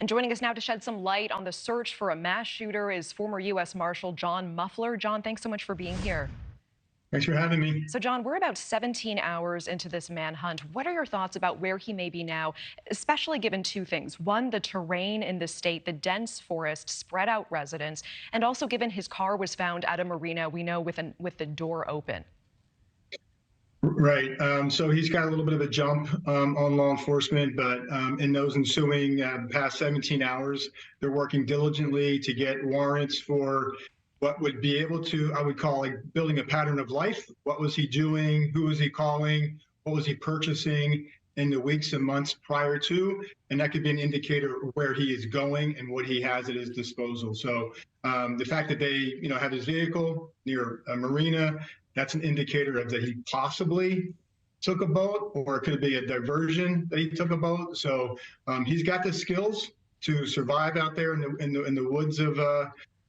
And joining us now to shed some light on the search for a mass shooter is former US Marshal John Muffler. John, thanks so much for being here. Thanks for having me. So, John, we're about 17 hours into this manhunt. What are your thoughts about where he may be now, especially given two things? One, the terrain in the state, the dense forest, spread out residents, and also given his car was found at a marina, we know with the door open. Right. So he's got a little bit of a jump on law enforcement, but in those ensuing past 17 hours, they're working diligently to get warrants for what would be able to, I would call, like building a pattern of life. What was he doing? Who was he calling? What was he purchasing in the weeks and months prior to? And that could be an indicator of where he is going and what he has at his disposal. So the fact that they, have his vehicle near a marina, that's an indicator of that he possibly took a boat, or it could be a diversion that he took a boat. So he's got the skills to survive out there in the woods of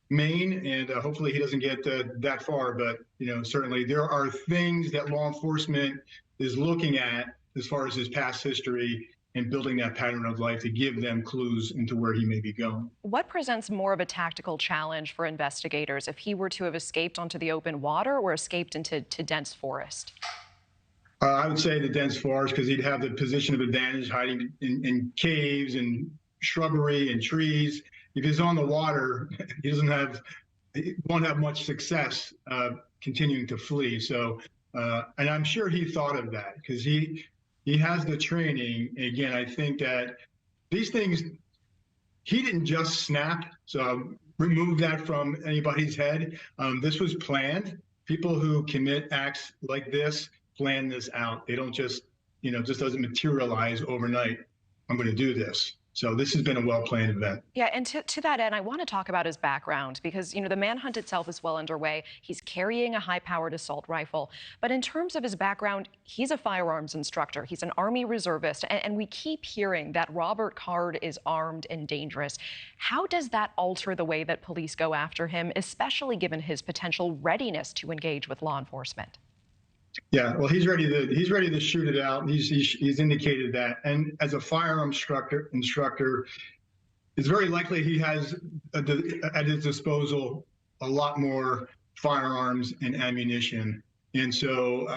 Maine, and hopefully he doesn't get that far. But certainly there are things that law enforcement is looking at as far as his past history and building that pattern of life to give them clues into where he may be going. What presents more of a tactical challenge for investigators if he were to have escaped onto the open water or escaped into dense forest? I would say the dense forest, because he'd have the position of advantage hiding in caves and shrubbery and trees. If he's on the water, he won't have much success continuing to flee. So, and I'm sure he thought of that because he has the training. Again, I think that these things, he didn't just snap. So remove that from anybody's head. This was planned. People who commit acts like this plan this out. They don't just, just doesn't materialize overnight. I'm going to do this. So this has been a well-planned event. Yeah, and to that end, I want to talk about his background because, the manhunt itself is well underway. He's carrying a high-powered assault rifle. But in terms of his background, he's a firearms instructor. He's an Army reservist. And we keep hearing that Robert Card is armed and dangerous. How does that alter the way that police go after him, especially given his potential readiness to engage with law enforcement? Yeah, well, he's ready to shoot it out. He's indicated that, and as a firearm instructor, it's very likely he has at his disposal a lot more firearms and ammunition. And so,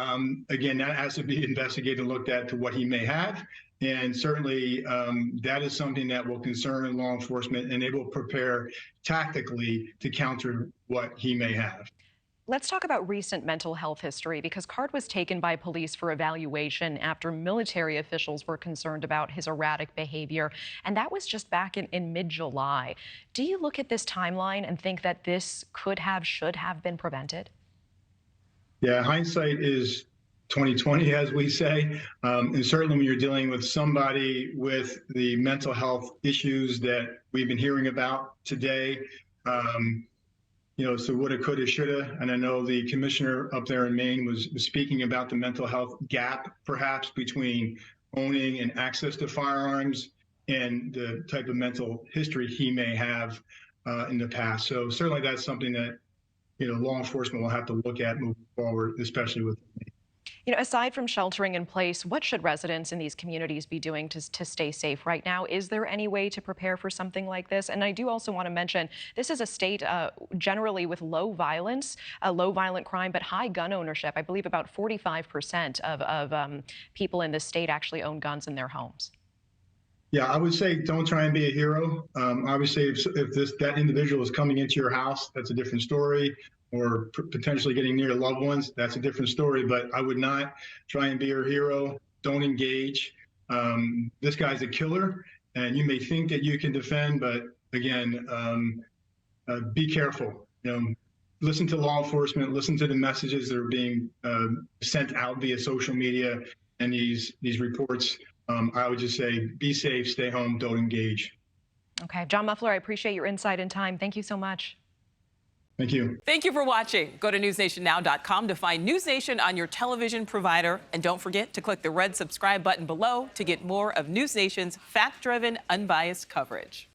again, that has to be investigated and looked at to what he may have. And certainly that is something that will concern law enforcement, and they will prepare tactically to counter what he may have. Let's talk about recent mental health history, because Card was taken by police for evaluation after military officials were concerned about his erratic behavior. And that was just back in mid-July. Do you look at this timeline and think that this should have been prevented? Yeah, hindsight is 20/20, as we say. And certainly when you're dealing with somebody with the mental health issues that we've been hearing about today, so woulda, coulda, shoulda. And I know the commissioner up there in Maine was speaking about the mental health gap, perhaps, between owning and access to firearms and the type of mental history he may have in the past. So certainly that's something that, law enforcement will have to look at moving forward, especially with me. Aside from sheltering in place, what should residents in these communities be doing to stay safe right now? Is there any way to prepare for something like this? And I do also want to mention, this is a state generally with low violence, low violent crime, but high gun ownership. I believe about 45% of people in this state actually own guns in their homes. Yeah, I would say don't try and be a hero. Obviously, if that individual is coming into your house, that's a different story. Or potentially getting near loved ones, that's a different story. But I would not try and be your hero. Don't engage. This guy's a killer, and you may think that you can defend, but again, be careful. Listen to law enforcement. Listen to the messages that are being sent out via social media and these reports. I would just say be safe, stay home, don't engage. Okay, John Muffler, I appreciate your insight and time. Thank you so much. Thank you. Thank you for watching. Go to newsnationnow.com to find NewsNation on your television provider. And don't forget to click the red subscribe button below to get more of NewsNation's fact-driven, unbiased coverage.